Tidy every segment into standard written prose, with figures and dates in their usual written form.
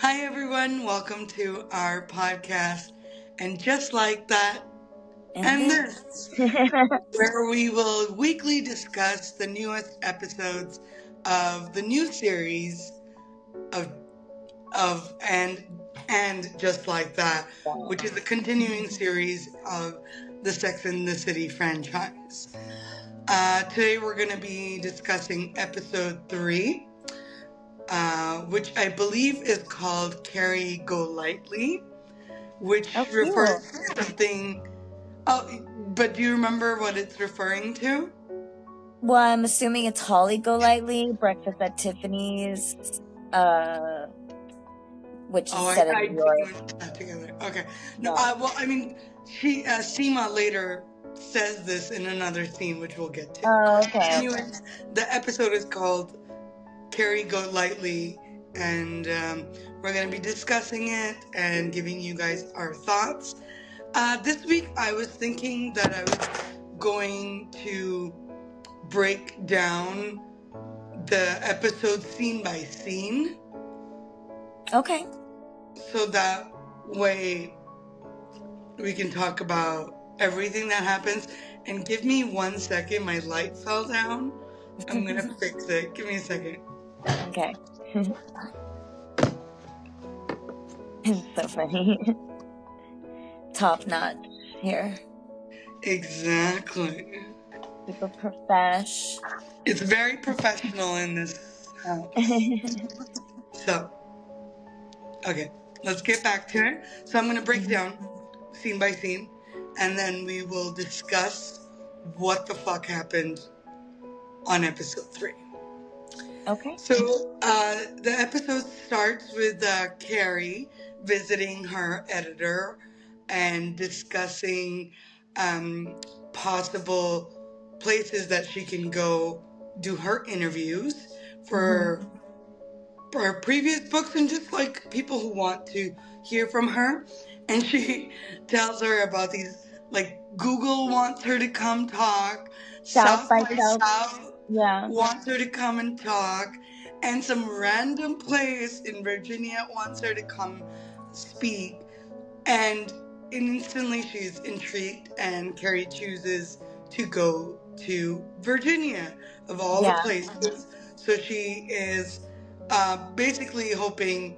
Hi, everyone. Welcome to our podcast. And just like that, and this, where we will weekly discuss the newest episodes of the new series of of and just like that, which is a continuing series of the Sex and the City franchise. Today, we're going to be discussing episode 3. Which I believe is called Carrie Golightly, which Oh, refers cute. to something. Oh, but do you remember what it's referring to? Well, I'm assuming it's Holly Golightly, Breakfast at Tiffany's, uh, which is Oh, set in I New York. didn't even put that together. Okay. No, Yeah. well, I mean, Seema later says this in another scene, which we'll get to. Oh, okay. Anyways, the episode is called Carrie Golightly, and we're going to be discussing it and giving you guys our thoughts. This week, I was thinking that I was going to break down the episode scene by scene, Okay. so that way we can talk about everything that happens. And give me 1 second, my light fell down. I'm gonna fix it. Give me a second. Okay. It's so funny. Top notch here. Exactly. Super profesh. It's very professional in this house. So, okay, let's get back to it. So I'm gonna break down scene by scene, and then we will discuss what the fuck happened on episode 3. Okay. So the episode starts with Carrie visiting her editor and discussing possible places that she can go do her interviews for her previous books, and just like people who want to hear from her. And she tells her about these, like, Google wants her to come talk, South South by by South. South Yeah. wants her to come and talk, and some random place in Virginia wants her to come speak. And instantly she's intrigued, and Carrie chooses to go to Virginia of all the Yeah. places. So she is basically hoping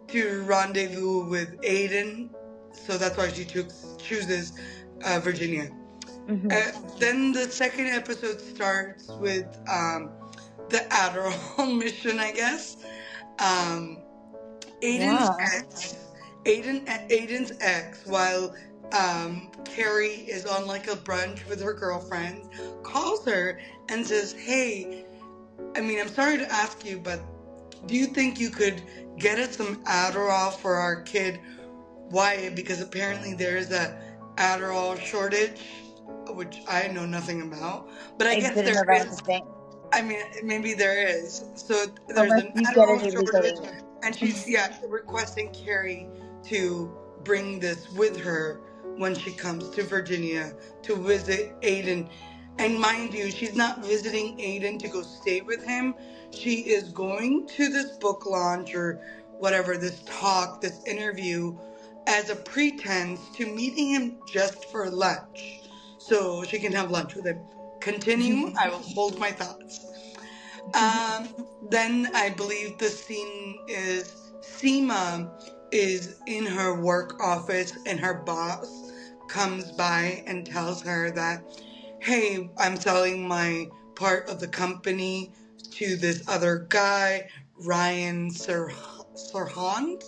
to rendezvous with Aiden. So that's why she chooses Virginia. Then the second episode starts with the Adderall mission, I guess. Aiden's Yeah. ex, Aiden's ex, while Carrie is on like a brunch with her girlfriends, calls her and says, "Hey, I mean, I'm sorry to ask you, but do you think you could get us some Adderall for our kid Wyatt? Because apparently there is a Adderall shortage, which I know nothing about, but I I guess didn't know there that was is. a thing. I mean, maybe there is. So there's Unless an you get Adderall it shortage, illegally. and she's requesting Carrie to bring this with her when she comes to Virginia to visit Aiden. And mind you, she's not visiting Aiden to go stay with him. She is going to this book launch or whatever, this talk, this interview, as a pretense to meeting him just for lunch, so she can have lunch with him. Continue. I will hold my thoughts. Then I believe the scene is Seema is in her work office, and her boss comes by and tells her that, hey, I'm selling my part of the company to this other guy, Ryan Serhant?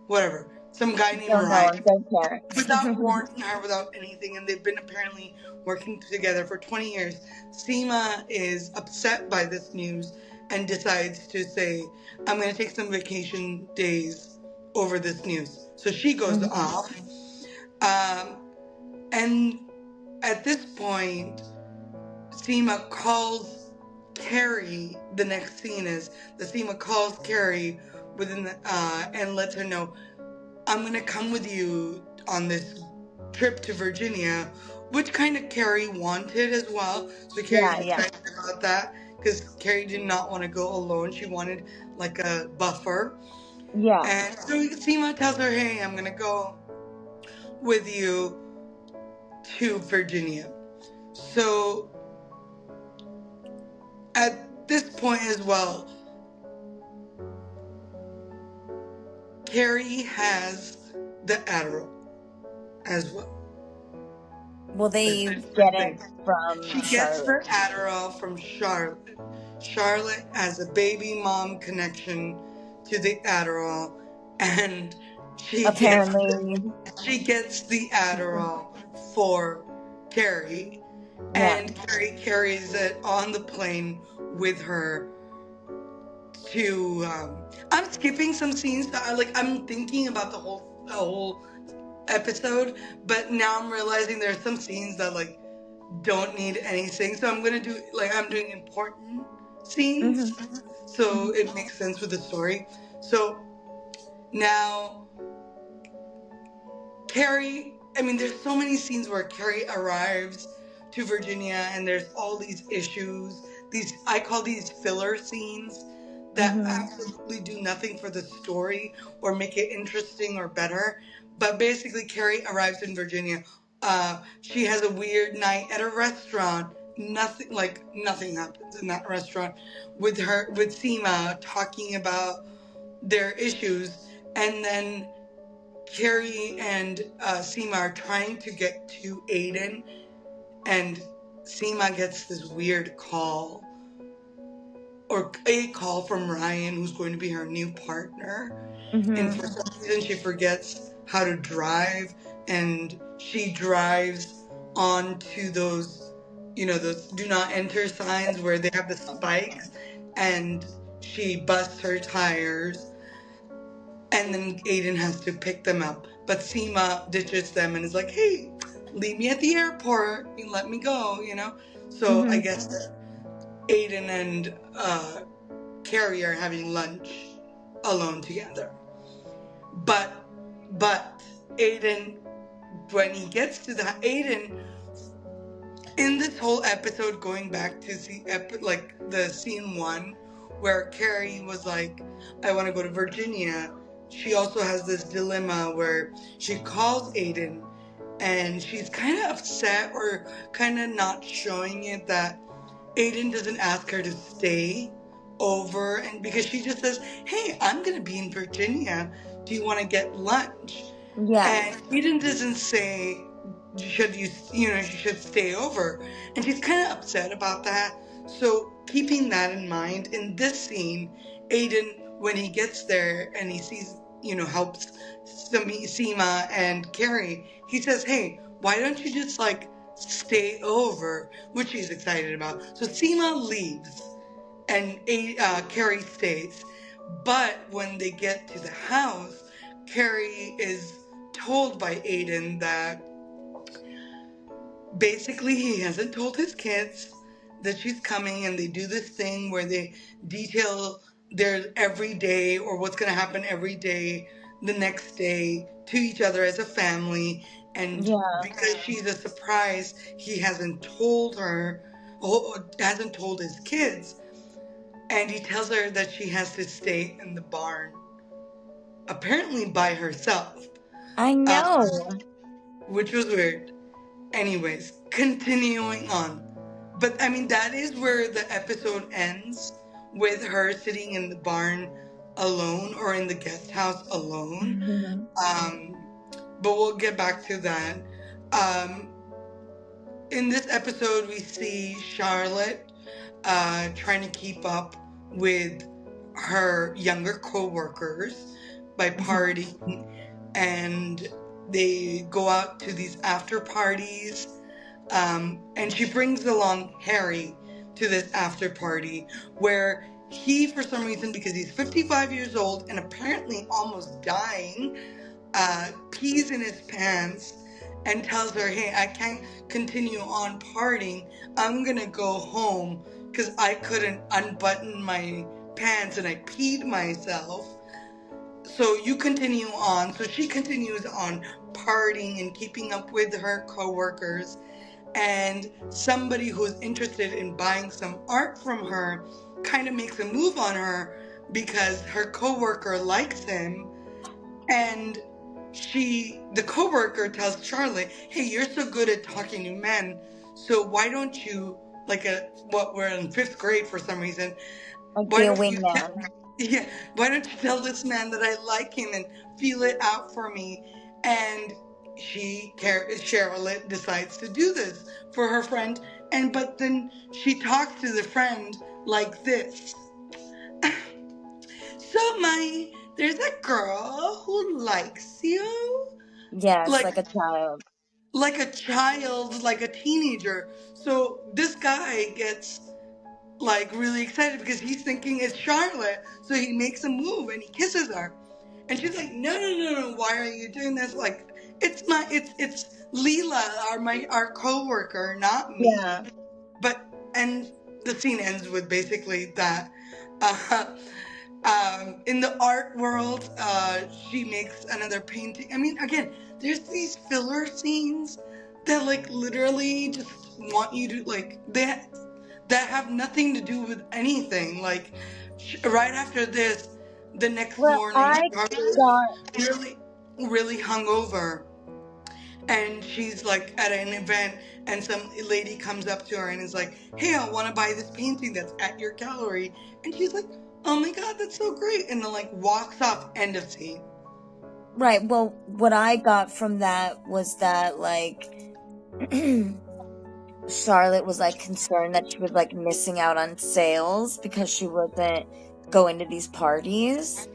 Whatever. Some guy named Don't know. Ryan. Don't care. Without warning her, without anything, and they've been apparently working together for 20 years. Seema is upset by this news and decides to say, I'm going to take some vacation days over this news. So she goes off. And at this point, Seema calls Carrie. The next scene is the Seema calls Carrie and lets her know, I'm going to come with you on this trip to Virginia, which kind of Carrie wanted as well. So Carrie's excited about that because Carrie did not want to go alone. She wanted like a buffer. Yeah. And so Seema tells her, hey, I'm going to go with you to Virginia. So at this point as well, Carrie has the Adderall as well. Well, That's they the get different it thing. from She gets Charlotte. the Adderall from Charlotte. Charlotte has a baby mom connection to the Adderall, and she gets Apparently, she gets the Adderall for Carrie, yeah. and Carrie carries it on the plane with her to. I'm skipping some scenes. That I'm thinking about the whole episode, but now I'm realizing there are some scenes that don't need anything. So I'm gonna do I'm doing important scenes, Mhm. so Mhm. it makes sense with the story. So now Carrie, I mean, there's so many scenes where Carrie arrives to Virginia and there's all these issues. I call these filler scenes that Mhm. absolutely do nothing for the story or make it interesting or better. But basically, Carrie arrives in Virginia. She has a weird night at a restaurant. Nothing happens in that restaurant with Seema talking about their issues, and then Carrie and Seema are trying to get to Aiden, and Seema gets this weird call, or a call from Ryan, who's going to be her new partner. And Mhm. for some reason, she forgets how to drive, and she drives onto those do not enter signs where they have the spikes, and she busts her tires. And then Aiden has to pick them up. But Seema ditches them and is like, hey, leave me at the airport and let me go. So I Mhm. guess that Aiden and Carrie are having lunch alone together. But Aiden, when he gets to Aiden, in this whole episode, going back to the scene one, where Carrie was like, I want to go to Virginia, she also has this dilemma where she calls Aiden and she's kind of upset or kind of not showing it that Aiden doesn't ask her to stay over, and because she just says, hey, I'm going to be in Virginia. Do you want to get lunch? Yeah. And Aiden doesn't say, should you should stay over. And she's kind of upset about that. So keeping that in mind, in this scene, Aiden, when he gets there and he sees, helps Seema and Carrie, he says, hey, why don't you just stay over, which he's excited about. So Seema leaves and Carrie stays. But when they get to the house, Carrie is told by Aiden that basically he hasn't told his kids that she's coming, and they do this thing where they detail their every day or what's going to happen every day the next day to each other as a family. And Yeah. because she's a surprise, he hasn't told her, or hasn't told his kids, and he tells her that she has to stay in the barn, apparently by herself, I uh, know. which was weird. Anyways, continuing on. But I mean, that is where the episode ends, with her sitting in the barn alone, or in the guest house alone. Mhm. Um, but we'll get back to that. Um, in this episode, we see Charlotte trying to keep up with her younger co-workers by Mhm. partying, and they go out to these after parties, and she brings along Harry to this after party where he, for some reason, because he's 55 years old and apparently almost dying, pees in his pants and tells her, hey, I can't continue on partying. I'm gonna go home because I couldn't unbutton my pants and I peed myself. So you continue on. So she continues on partying and keeping up with her coworkers. And somebody who's interested in buying some art from her kind of makes a move on her because her coworker likes him, and the coworker tells Charlotte, "Hey, you're so good at talking to men, so why don't you we're in fifth grade for some reason? Like Why be a don't you tell, wingman. yeah, why don't you tell this man that I like him and feel it out for me?" And Charlotte decides to do this for her friend, but then she talks to the friend like this. So there's a girl who likes you, Yes, like like a child. like a child, like a teenager. So this guy gets like really excited because he's thinking it's Charlotte. So he makes a move and he kisses her, and she's like, "No, no, no, no! Why are you doing this? Like, it's Leela, our coworker, not Yeah. me." But and the scene ends with basically that. Uh, in the art world, she makes another painting. I mean, again, there's these filler scenes that like literally just want you to like that have nothing to do with anything. Like right after this, the next Well, morning, I Charlotte's got really, really hungover, and she's like at an event, and some lady comes up to her and is like, "Hey, I want to buy this painting that's at your gallery," and she's like, "Oh my god, that's so great," and then like walks off. End of scene. right. Well, what I got from that was that like Charlotte was like concerned that she was like missing out on sales because she wasn't going to these parties.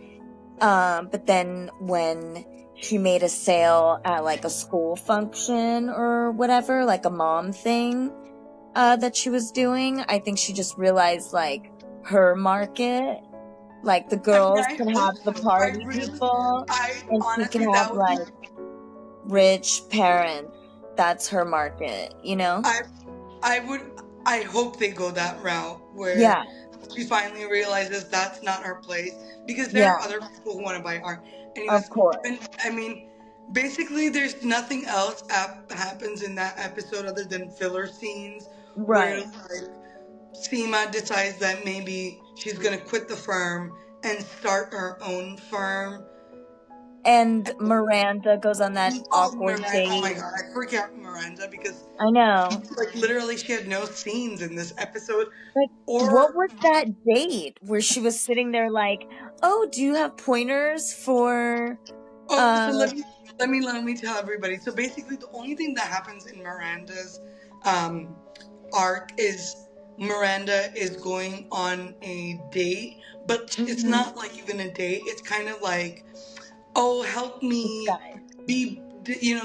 But then when she made a sale at like a school function or whatever, like a mom thing, that she was doing, I think she just realized like her market, like the I mean, girls I can have hope the so. party people I and she can honestly, have that would be. like rich parents. That's her market, you know? I I would. I hope they go that route where Yeah, she finally realizes that's not her place, because there are yeah, other people who want to buy art. of Anyways, course. and I mean, basically, there's nothing else happens in that episode other than filler scenes where Right. like Seema decides that maybe she's gonna quit the firm and start her own firm. And Miranda goes on that Oh, awkward Miranda! Oh my date. god, I forget Miranda because I know. like literally she had no scenes in this episode. Like, what Or was that date where she was sitting there like, "Oh, do you have pointers for oh, uh so let me tell everybody. So basically, the only thing that happens in Miranda's um, arc is Miranda is going on a date, but it's mhm, not like even a date. It's kind of like, oh, help me disguise. be,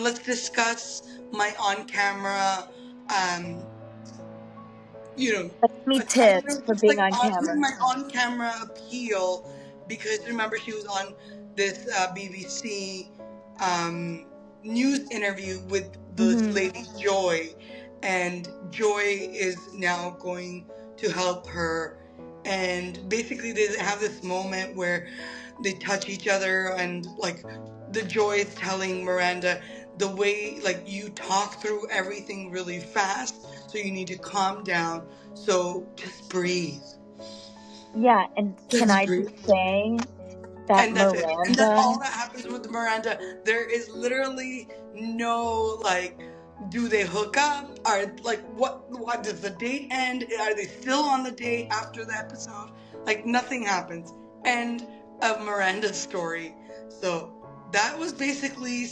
let's discuss my on camera, um, you know, Like, give me I don't tips know, for just being like on on camera. my on-camera appeal, because remember she was on this BBC um, news interview with this Mhm. lady Joy, and Joy is now going to help her, and basically they have this moment where they touch each other, and like the Joy is telling Miranda the way like you talk through everything really fast, so you need to calm down, so just breathe. Yeah, and can Just I just breathe. say that And that's it. And that's Miranda, all that happens with Miranda. There is literally no like, do they hook up? Are like what does the date end? Are they still on the date after the episode? Like nothing happens. End of Miranda's story. So that was basically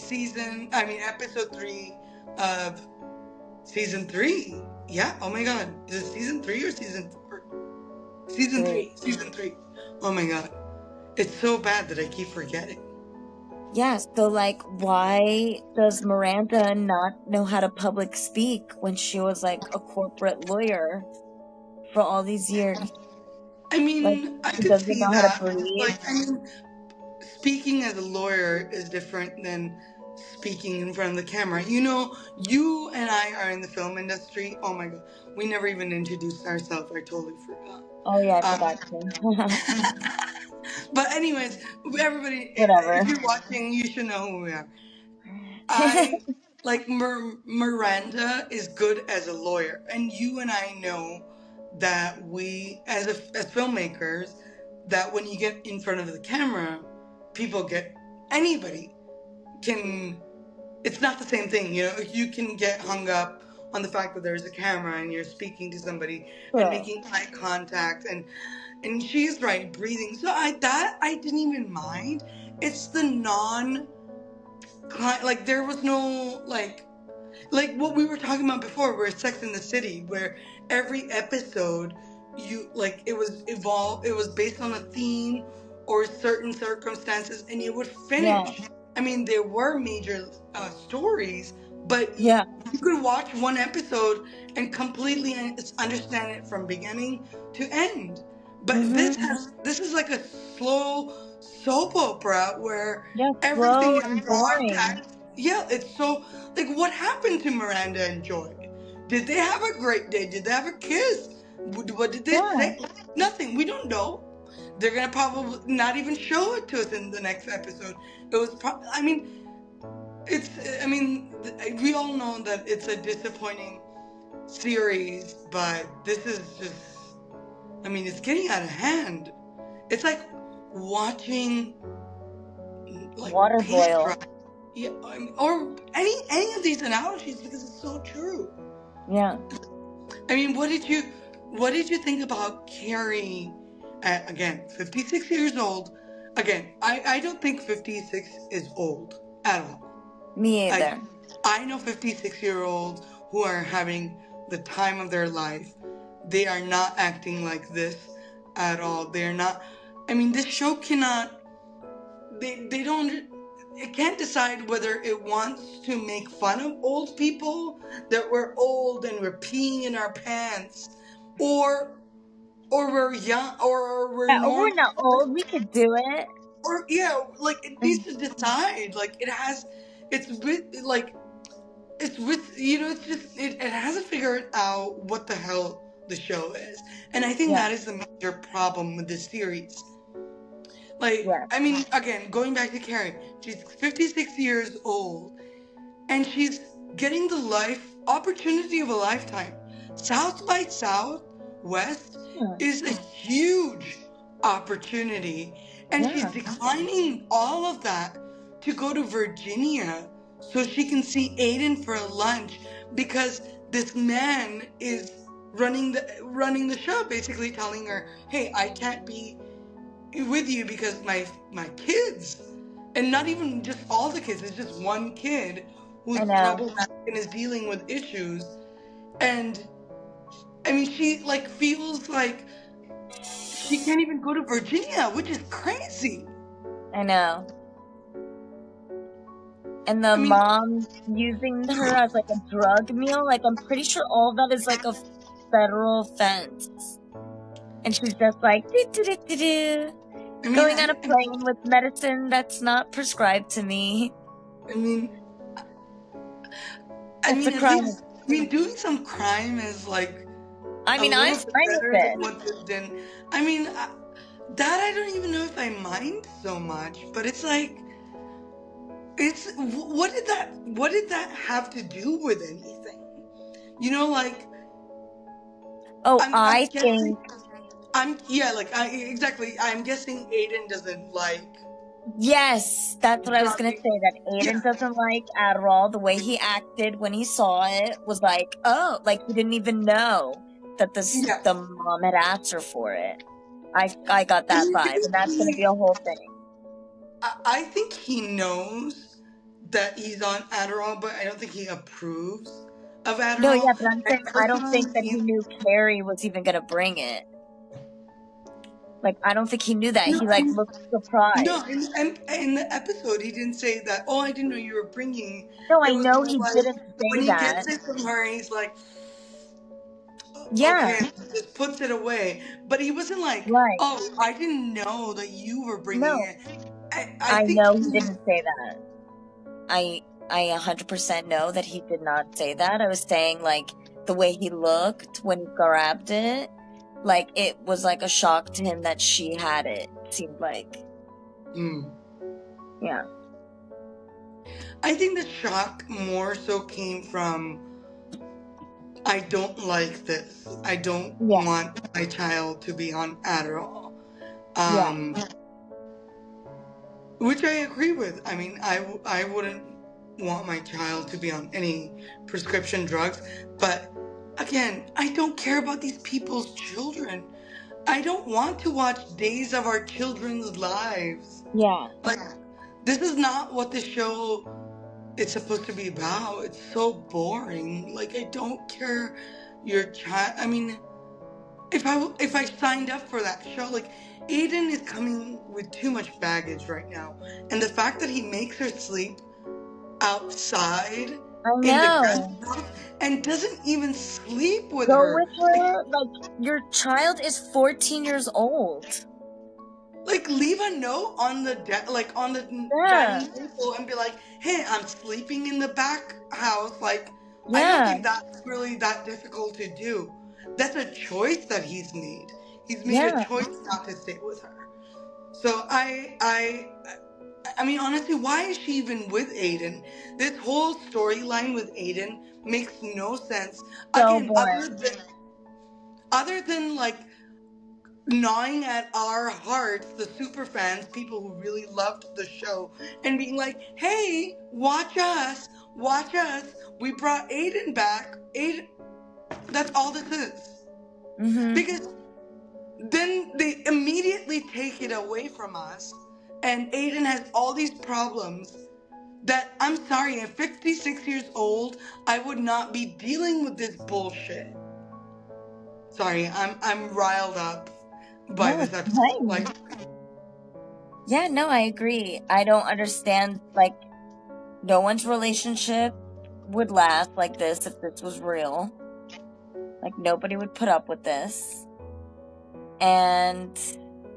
episode 3 of season 3. Yeah, oh my god. Is it season 3 or season 4? Season 3. 3. Season 3. Oh my god. It's so bad that I keep forgetting. Yeah, so like why does Miranda not know how to public speak when she was like a corporate lawyer for all these years? I Like mean, I she could doesn't see know how to that. breathe. Speaking as a lawyer is different than speaking in front of the camera. You know, you and I are in the film industry. Oh my god, we never even introduced ourselves. I totally forgot. Oh yeah, I Um, forgot to. but anyways, everybody, Whatever. if you're watching, you should know who we are. I like Miranda is good as a lawyer, and you and I know that we, as filmmakers, that when you get in front of the camera, anybody can, it's not the same thing. You can get hung up on the fact that there's a camera and you're speaking to somebody and True. making eye contact, and she's right, breathing. So I didn't even mind. It's the like there was no like what we were talking about before, where Sex in the City, where every episode, it was based on a theme or certain circumstances, and it would Yeah. finish. I mean, there were major stories, but Yeah. you could watch one episode and completely understand it from beginning to end. But Mhm. this is like a slow soap opera where Yeah. everything Slow is and boring. contact. Yeah, it's so, like, what happened to Miranda and Joy? Did they have a great day? Did they have a kiss? What did they Yeah. say? Nothing. We don't know. They're gonna probably not even show it to us in the next episode. It was probably. I mean, it's. I mean, we all know that it's a disappointing series, but this is just. I mean, it's getting out of hand. It's like watching like Water paint boil. dry. Yeah, I mean, or any of these analogies, because it's so true. Yeah. I mean, what did you think about Carrie at, again, 56 years old? Again, I don't think 56 is old at all. Me I either. I know 56-year-olds who are having the time of their life. They are not acting like this at all. They're not. I mean, this show cannot. They don't. It can't decide whether it wants to make fun of old people, that we're old and we're peeing in our pants, or we're young, or we're Yeah, we're normal, not old. We could do it. or yeah, like it needs to decide. Like it's with like it's with it's just it hasn't figured out what the hell the show is, and I think Yeah. that is the major problem with this series. Like, Yeah. I mean, again, going back to Carrie, she's 56 years old, and she's getting the life opportunity of a lifetime. South by Southwest Yeah. is a huge opportunity, and she's Yeah. declining all of that to go to Virginia so she can see Aiden for lunch, because this man is running the show, basically telling her, "Hey, I can't be with you because my kids," and not even just all the kids, it's just one kid who's I know. problematic and is dealing with issues. And I mean, she like feels like she can't even go to Virginia, which is crazy. I know. And the I mean, mom using her as like a drug meal, like I'm pretty sure all that is like a federal offense. And she's just like I mean, going on a plane with medicine that's not prescribed to me. I mean, It's a at crime. least, I mean, doing some crime is like I a mean, I'm little bit fine with better it. than what they've done. I mean, that I don't even know if I mind so much, but it's like, what did that have to do with anything? Like, Oh, I'm I guessing, think exactly. I'm guessing Aiden doesn't like yes, that's what I was gonna drugging. say. That Yeah, Aiden doesn't like Adderall. The way he acted when he saw it was like, oh, like he didn't even know that yeah. the mom had asked her for it. I got I that mean, vibe, and that's gonna be a whole thing. I think he knows that he's on Adderall, but I don't think he approves of No, Adderall. yeah, but I'm I saying I don't think personally that he feel knew Carrie was even gonna bring it. Like I don't think he knew that. no, He like looked surprised. no. In the episode, he didn't say that. Oh, I didn't know you were bringing. No, It I was know more he like didn't when say he that. gets it from her, he's like, Yeah, okay, just puts it away. But he wasn't like, right. oh, I didn't know that you were bringing No, it. I I think know he didn't say that. I 100% know that he did not say that. I was saying like the way he looked when he grabbed it, like it was like a shock to him that she had it. Seemed like, mm. yeah, I think the shock more so came from, I don't like this. I don't yeah, want my child to be on Adderall. Yeah. Which I agree with. I mean, I wouldn't want my child to be on any prescription drugs, but again, I don't care about these people's children. I don't want to watch days of our children's lives. Yeah. Like, this is not what the show is supposed to be about. It's so boring. Like, I don't care your child. I mean, if I signed up for that show, like Aiden is coming with too much baggage right now, and the fact that he makes her sleep outside I in the guest know. house and doesn't even sleep with Go her, with her. Like, your child is 14 years old. like leave a note on the on the Yeah. dining table and be like, "Hey, I'm sleeping in the back house." Like, I don't Yeah. think that's really that difficult to do. That's a choice that he's made. He's made a Yeah. choice not to stay with her. So I mean, honestly, why is she even with Aiden? This whole storyline with Aiden makes no sense. So Again, boring. other than like gnawing at our hearts, the super fans, people who really loved the show, and being like, "Hey, watch us, watch us. We brought Aiden back." Aiden, that's all this is. Mm-hmm. Because then they immediately take it away from us, and Aiden has all these problems that, I'm sorry, at 56 years old, I would not be dealing with this bullshit. Sorry, I'm riled up by No, this it's episode. fine. Yeah, no, I agree. I don't understand, like, no one's relationship would last like this if this was real. Like, nobody would put up with this. And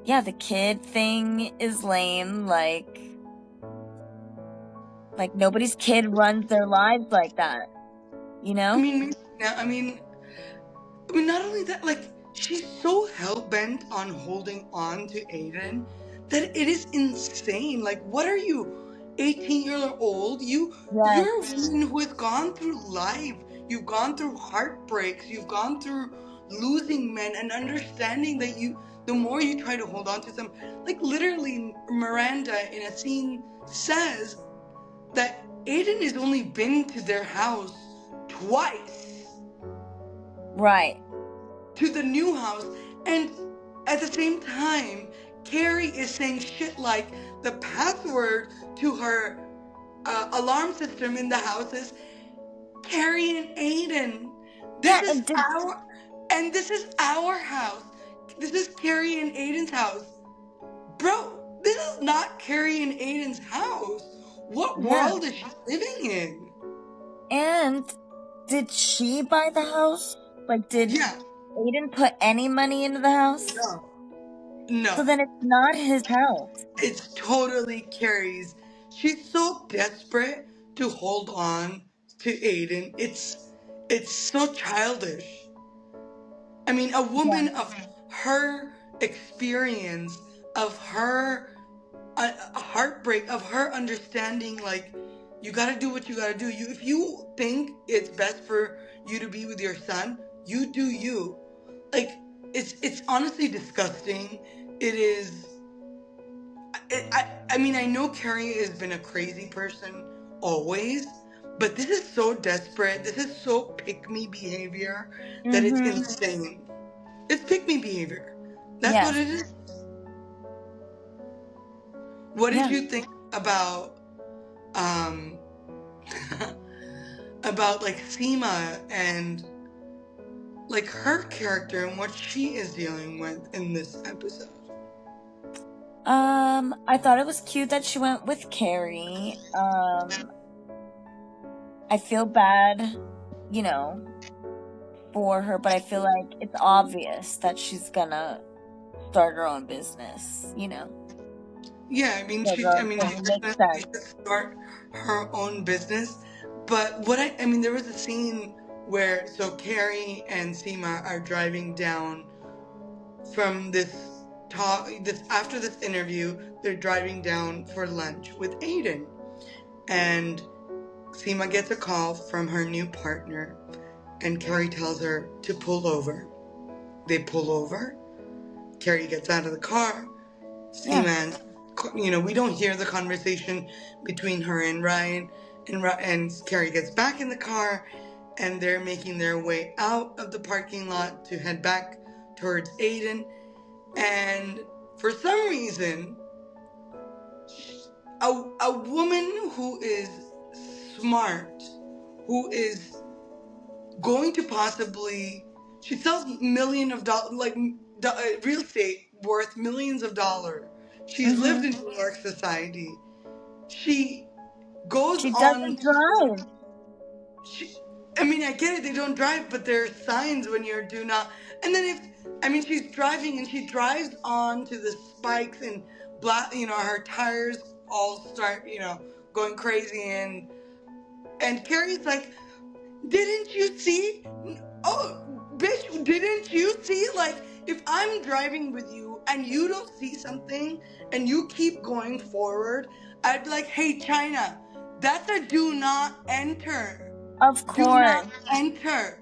yeah, the kid thing is lame. Like nobody's kid runs their lives like that. You know? I mean, not only that, like, she's so hell bent on holding on to Aiden that it is insane. Like, what are you, 18-year-old? Yes. You're a woman who has gone through life. You've gone through heartbreaks. You've gone through losing men and understanding that the more you try to hold on to them, like literally, Miranda in a scene says that Aiden has only been to their house twice. Right. To the new house, and at the same time, Carrie is saying shit like the password to her alarm system in the house is Carrie and Aiden. Yeah, This is our house. This is Carrie and Aiden's house. Bro, this is not Carrie and Aiden's house. What yeah. world is she living in? And did she buy the house? Like, did Yeah. Aiden put any money into the house? No. So then it's not his house. It's totally Carrie's. She's so desperate to hold on to Aiden. It's so childish. I mean, a woman of her experience, of her heartbreak, of her understanding, like, you gotta do what you gotta do. If you think it's best for you to be with your son, you do you. Like, it's honestly disgusting. It is. I mean, I know Carrie has been a crazy person always, but this is so desperate. This is so pick-me behavior that it's Mm-hmm. insane. It's pick-me behavior. That's Yeah. what it is. What did you think about um about like Seema and like her character and what she is dealing with in this episode? I thought it was cute that she went with Carrie. I feel bad, you know, for her, but I feel like it's obvious that she's gonna start her own business, you know. Yeah, I mean, So she it makes definitely sense. should start her own business. But I mean, there was a scene where so Carrie and Seema are driving down from this after this interview, they're driving down for lunch with Aiden, and Seema gets a call from her new partner, and Carrie tells her to pull over. They pull over. Carrie gets out of the car. Yeah. Seaman, we don't hear the conversation between her and Ryan, and Carrie gets back in the car, and they're making their way out of the parking lot to head back towards Aiden. And for some reason, a woman who is smart, who is going to possibly, she sells million of dollars, like real estate worth millions of dollars. She's Hmm. lived in New York society. She goes She on doesn't to, drive. she, I mean, I get it, they don't drive, but there are signs when you're do not. And then she's driving and she drives on to the spikes and her tires all start, going crazy, and Carrie's like, didn't you see? Oh, bitch, didn't you see? Like, if I'm driving with you and you don't see something and you keep going forward, I'd be like, hey, China, that's a do not enter. Of Do course. not enter.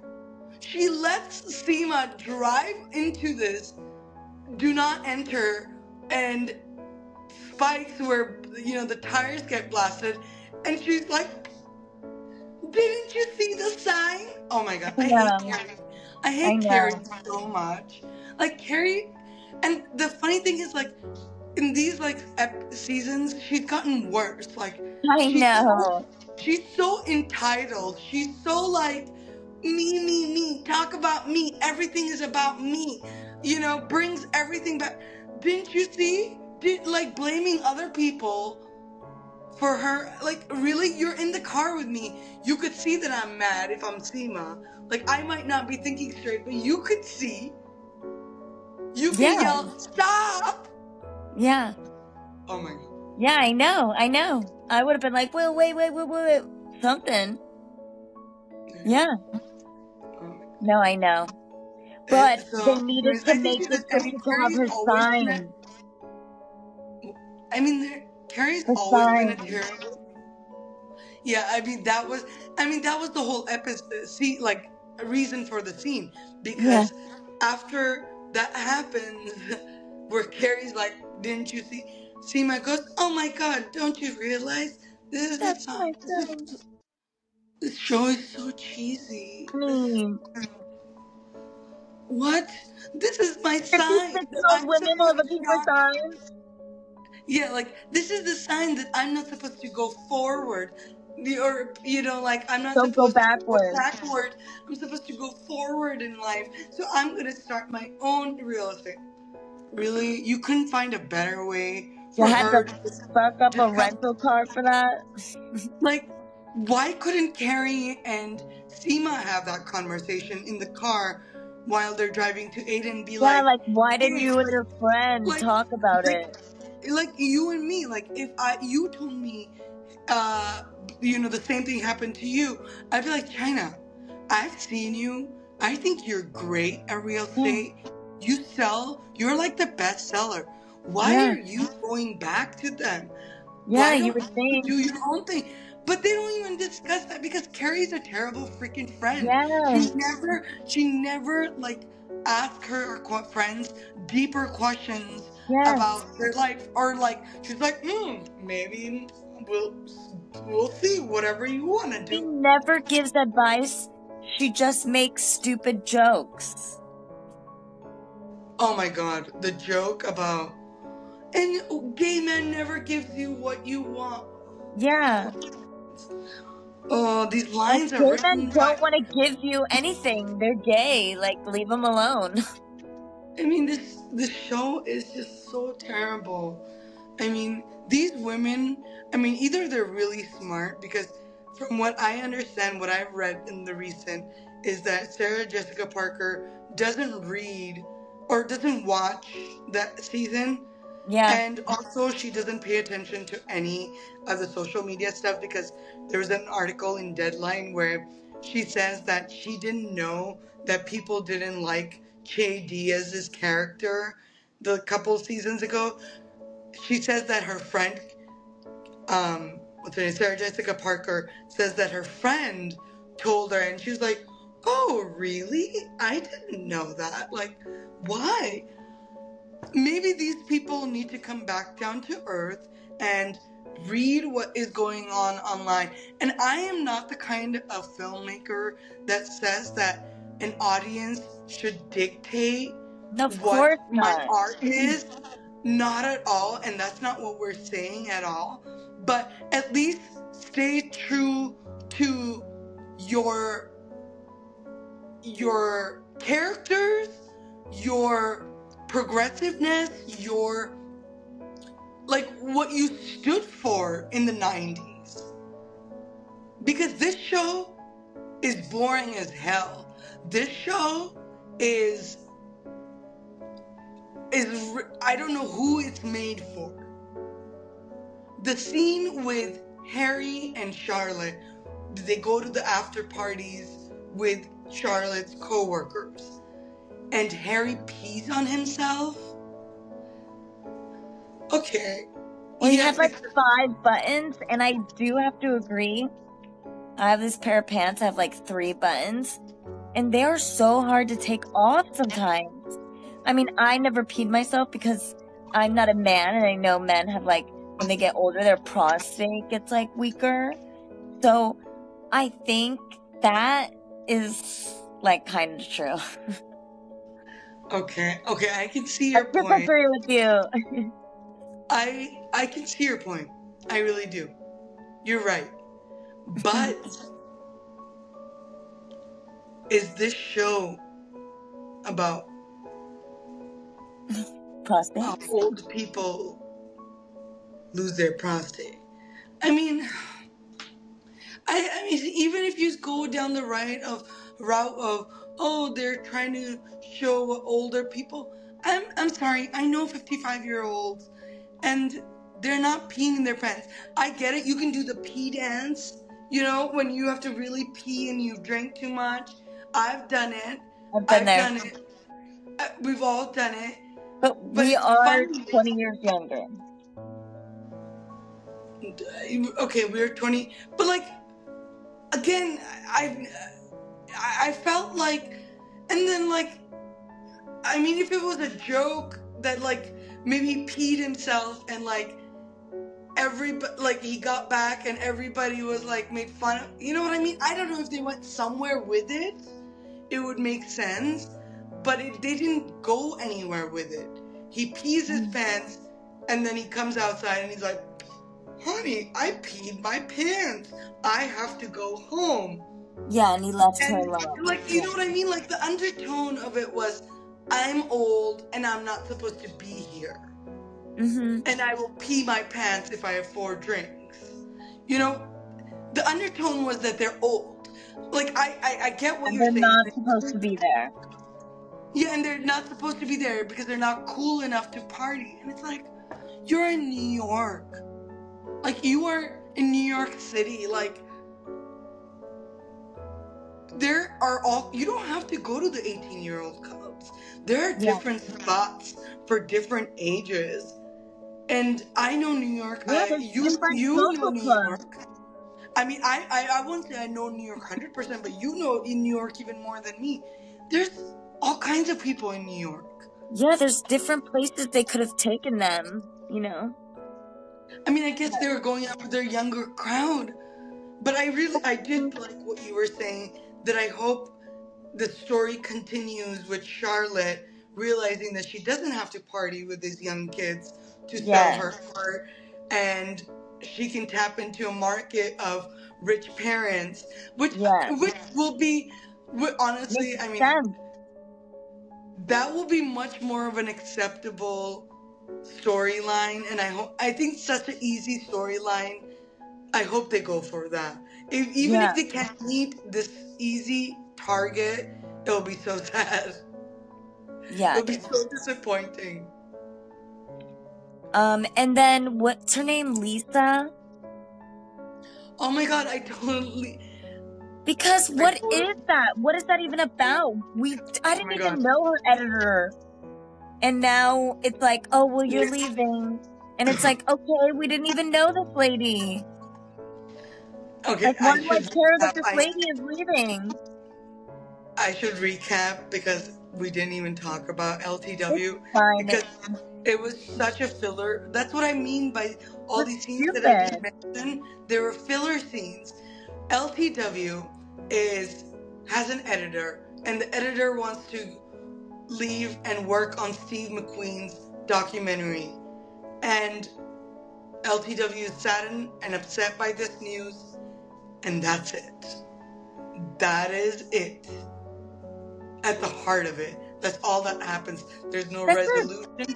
She lets Seema drive into this do not enter, and spikes where, the tires get blasted, and she's like, didn't you see the sign? Oh my god, I I hate know. Carrie. I I hate Carrie know. so much. Like Carrie, and the funny thing is, like, in these like seasons, she's gotten worse. Like I she's so know. she's so entitled. She's so like me, me, me. Talk about me. Everything is about me. Brings everything back. Didn't you see? Did like blaming other people for her, like, really, you're in the car with me. You could see that I'm mad if I'm Seema. Like, I might not be thinking straight, but you could see. You can Yeah. yell, stop! Yeah. Oh my god. Yeah, I know. I know. I would have been like, well, wait. Something. Yeah. Oh my god. No, I know. But they So, needed anyways, to make it so she could have Carrie's her always been a, sign. Carrie's Her always been a sign. terrible. Yeah, that was the whole episode. See, like, a reason for the scene, Yeah. because after that happens, where Carrie's like, "Didn't you see?" Seema goes, "Oh my God, don't you realize this is the That's song? my sign. This show is so cheesy. I This is mean, what? This is my if these sign that 6-year-old I'm women are supposed to looking for not." signs, Yeah, like, this is the sign that I'm not supposed to go forward. Or, like, I'm not don't go supposed to go backwards. backward. I'm supposed to go forward in life. So I'm going to start my own real estate. Really? You couldn't find a better way You for had to her to fuck up a discuss? rental car for that? Like, why couldn't Carrie and Seema have that conversation in the car while they're driving to Aiden and be Yeah, like, like, why didn't hey, you and your friend like, talk about like, it? like you and me, like, if you told me, the same thing happened to you, I'd be like, China, I've seen you. I think you're great at real Yeah. estate. You're like the best seller. Why Yeah. are you going back to them? Yeah, Why you don't would you think. do your own thing? But they don't even discuss that because Carrie's a terrible freaking friend. Yes. She never like ask her friends deeper questions Yes. about their life, or like she's like, maybe we'll see whatever you want to She do. never gives advice. She just makes stupid jokes. Oh my god, the joke about, and gay man never gives you what you want. Yeah. Oh, these Like, lines are gay men written by. don't want to give you anything. They're gay. Like, leave them alone. I mean, this show is just so terrible. I mean, these women, I mean, either they're really smart, because from what I understand, what I've read in the recent, is that Sarah Jessica Parker doesn't read or doesn't watch that season. Yeah. And also, she doesn't pay attention to any of the social media stuff, because there was an article in Deadline where she says that she didn't know that people didn't like Che Diaz's character the couple seasons ago. She says that her friend, what's her name, Sarah Jessica Parker, says that her friend told her, and she was like, "Oh, really? I didn't know that. Like, why?" maybe these people need to come back down to earth and read what is going on online. And I am not the kind of filmmaker that says that an audience should dictate Of what course my not. art is. Not at all, and that's not what we're saying at all. But at least stay true to your characters, your progressiveness, your like what you stood for in the 90s. Because this show is boring as hell. This show is I don't know who it's made for. The scene with Harry and Charlotte, they go to the after parties with Charlotte's co-workers, and Harry pees on himself. Okay. Well, he Yes, had like 5 buttons, and I do have to agree. I have this pair of pants, I have like 3 buttons, and they are so hard to take off sometimes. I mean, I never peed myself because I'm not a man, and I know men have like, when they get older, their prostate gets like weaker. So I think that is like kind of true. Okay, I can see your I point. disagree with you. I can see your point. I really do. You're right. But is this show about Prostate? how old people lose their prostate? I mean, I mean, even if you go down the route of, oh, they're trying to show what older people. I'm sorry. I know 55-year-olds, and they're not peeing in their pants. I get it. You can do the pee dance. You know, when you have to really pee and you drink too much. I've done it. I've been there. Done it. We've all done it. But we it's are funny. 20 years younger. Okay, we're 20, but like, again, I felt like, and then like, I mean, if it was a joke that like maybe he peed himself and like everybody, like he got back and everybody was like made fun of, you know what I mean? I don't know if they went somewhere with it, it would make sense, but they didn't go anywhere with it. He pees his pants and then he comes outside and he's like, honey, I peed my pants. I have to go home. Yeah, and he left her And alone. like, you know what I mean? Like the undertone of it was, I'm old and I'm not supposed to be here. Mm-hmm. And I will pee my pants if I have 4 drinks. You know, the undertone was that they're old. Like I get what you're saying. They're not supposed to be there. Yeah, and they're not supposed to be there because they're not cool enough to party. And it's like, you're in New York. Like, you are in New York City. Like, there are you don't have to go to the 18-year-old clubs. There are different spots for different ages. And I know New York. Yeah, You know New York. I mean, I won't say I know New York 100%, but you know in New York even more than me. There's all kinds of people in New York. Yeah, there's different places they could have taken them, you know? I mean, I guess they were going out with their younger crowd. But I did like what you were saying, that I hope the story continues with Charlotte realizing that she doesn't have to party with these young kids to sell her art, and she can tap into a market of rich parents, which will be, honestly, I mean, that will be much more of an acceptable storyline, and I think such an easy storyline. I hope they go for that. Even if they can't meet this easy target, it'll be so sad. Yeah. It'll be so disappointing. And then what's her name? Lisa? Oh my god, I totally. Because what is that? What is that even about? I didn't even know her editor. And now it's like, oh, well, you're leaving. And it's like, okay, we didn't even know this lady. Okay, like, why do I care that this lady is leaving? I should recap because we didn't even talk about It's LTW fine. because it was such a filler. That's what I mean by all It's these scenes that I just stupid. mentioned. They were filler scenes. LTW is has an editor, and the editor wants to leave and work on Steve McQueen's documentary. And LTW is saddened and upset by this news, and that's it. That is it. At the heart of it. That's all that happens. There's no That's it. resolution.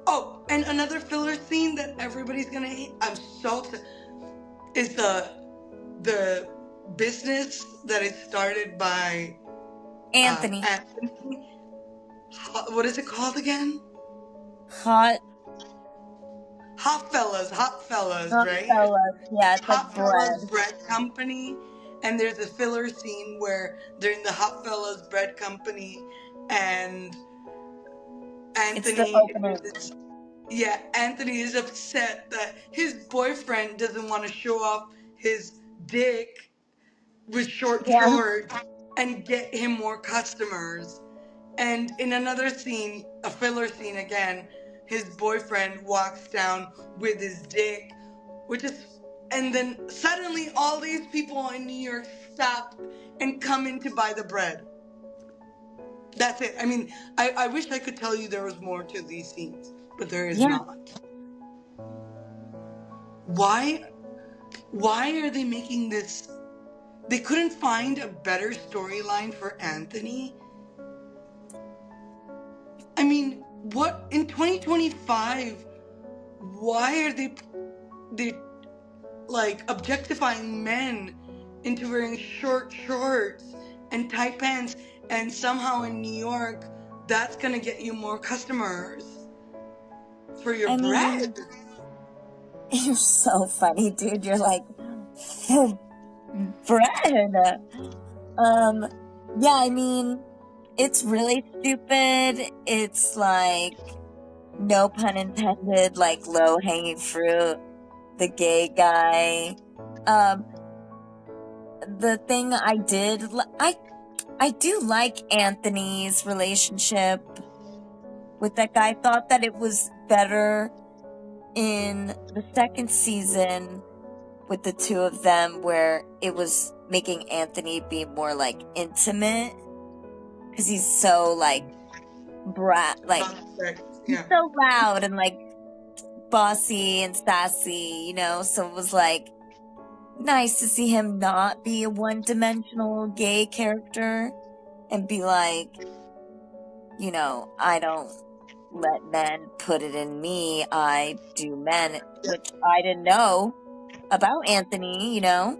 Oh, and another filler scene that everybody's gonna hate. I'm so upset. Is the business that is started by Anthony. Anthony. What is it called again? Hot Hot Fellas, right? fellas. Yeah, it's like Hot Fellas bread. Bread Company, and there's a filler scene where they're in the Hot Fellas Bread Company, and It's the Anthony opening. Anthony is upset that his boyfriend doesn't want to show off his dick with short Yeah. shorts and get him more customers. And in another scene, a filler scene again, his boyfriend walks down with his dick, and then suddenly all these people in New York stop and come in to buy the bread. That's it. I mean, I wish I could tell you there was more to these scenes, but there is not. Why are they making this? They couldn't find a better storyline for Anthony. I mean, what in 2025? Why are they like objectifying men into wearing short shorts and tight pants, and somehow in New York that's gonna get you more customers for your bread? You're so funny, dude. You're like, for bread. Yeah, I mean, it's really stupid. It's like, no pun intended, like low hanging fruit, the gay guy. The thing I do like Anthony's relationship with that guy. I thought that it was better in the second season with the two of them, where it was making Anthony be more like intimate, because he's so like like he's so loud and like bossy and sassy, you know. So it was like nice to see him not be a one-dimensional gay character and be like, you know, I don't let men put it in me, I do men, which I didn't know about Anthony, you know.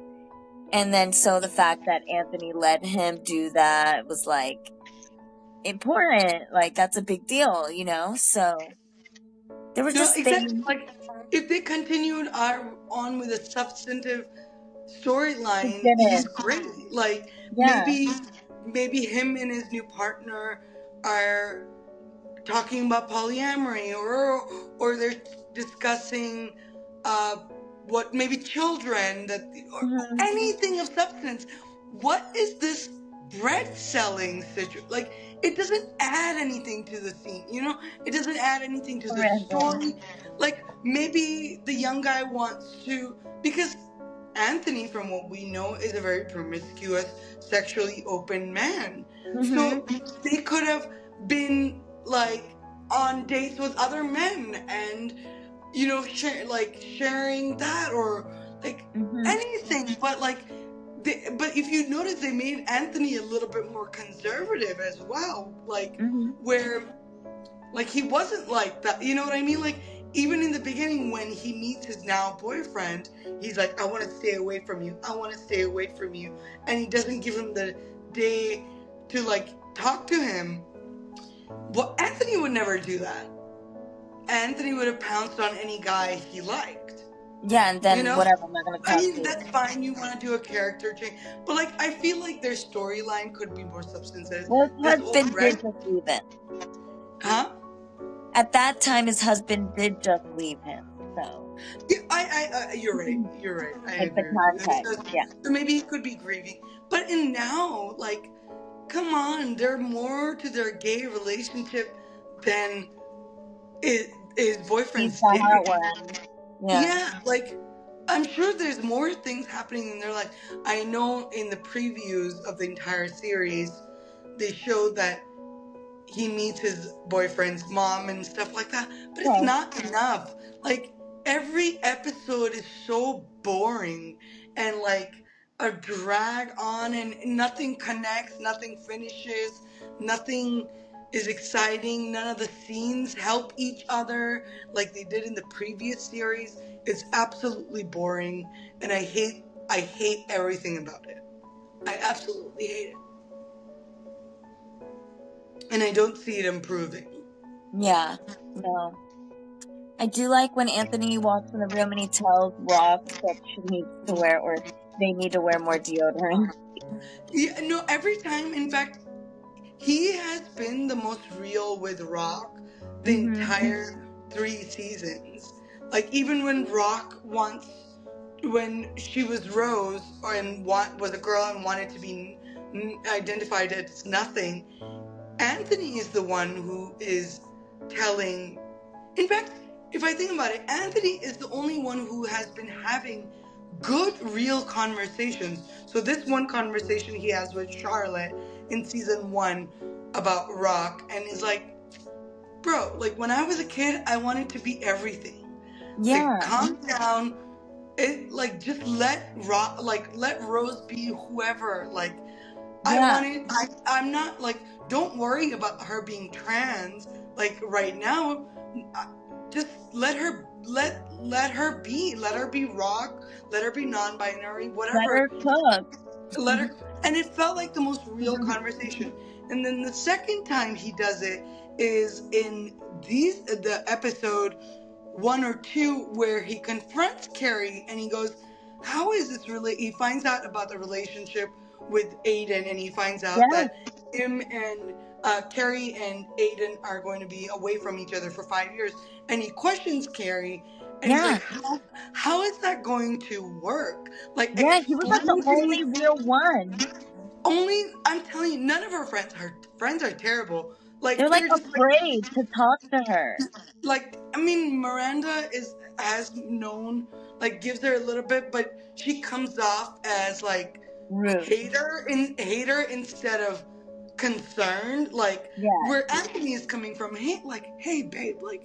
And then so the fact that Anthony let him do that was like important, like that's a big deal, you know. So there were just exactly things. like if they continued on with a substantive storyline, he's great. Like maybe him and his new partner are talking about polyamory, or they're discussing what maybe children that or anything of substance. What is this bread selling situation? Like, it doesn't add anything to the scene, you know. It doesn't add anything to the story. Like, maybe the young guy wants to, because Anthony, from what we know, is a very promiscuous, sexually open man. So they could have been like on dates with other men, and you know, sharing that, or like anything. But like, but if you notice, they made Anthony a little bit more conservative as well. Like, where like he wasn't like that. You know what I mean? Like, even in the beginning when he meets his now boyfriend, he's like, I want to stay away from you. I want to stay away from you. And he doesn't give him the day to like talk to him. Well, Anthony would never do that. Anthony would have pounced on any guy he liked. Yeah, and then, you know, whatever, I'm not gonna talk I mean, to that's fine. You want to do a character change, but like, I feel like their storyline could be more substantive. Well, his husband did just leave it. Huh? At that time, his husband did just leave him. So yeah, you're right. You're right. I like agree. The context, so maybe he could be grieving, but in now, like, come on, there's more to their gay relationship than his He's boyfriend's the hot dick. one. Yeah. Yeah, like I'm sure there's more things happening in their life. I know in the previews of the entire series, they showed that he meets his boyfriend's mom and stuff like that, but it's Okay. not enough. Like every episode is so boring and like a drag on, and nothing connects, nothing finishes, nothing is exciting, none of the scenes help each other like they did in the previous series. It's absolutely boring, and I hate everything about it. I absolutely hate it, and I don't see it improving. Yeah. No. I do like when Anthony walks in the room and he tells Rock that she needs to wear, or they need to wear more deodorant. Yeah, no, every time, in fact, he has been the most real with Rock the Mm-hmm. entire 3 seasons. Like, even when Rock once, when she was Rose and was a girl and wanted to be identified as nothing, Anthony is the one who is telling. In fact, if I think about it, Anthony is the only one who has been having good, real conversations. So this one conversation he has with Charlotte in season 1 about Rock, and he's like, bro, like when I was a kid, I wanted to be everything. Like, Yeah. calm down. It like just let Rose be whoever. Like, Yeah. I'm not like, don't worry about her being trans like right now. Just let her be Rock, let her be non-binary, Let her whatever. cook. Let her. And it felt like the most real conversation. And then the second time he does it is in the episode 1 or 2 where he confronts Carrie and he goes, how is this really? He finds out about the relationship with Aiden, and he finds out Yeah. that him and Carrie and Aiden are going to be away from each other for 5 years. And he questions Carrie, and he's Yeah. like, how is that going to work? Like, Yeah. He was like the explain to only me. real one. Only, I'm telling you, none of her friends are terrible. They're Like, like they're just afraid to talk to her. like I mean, Miranda is has known, like, gives her a little bit, but she comes off as like Rude. hater instead of concerned. Like, Yeah. where Anthony is coming from, hey babe, like,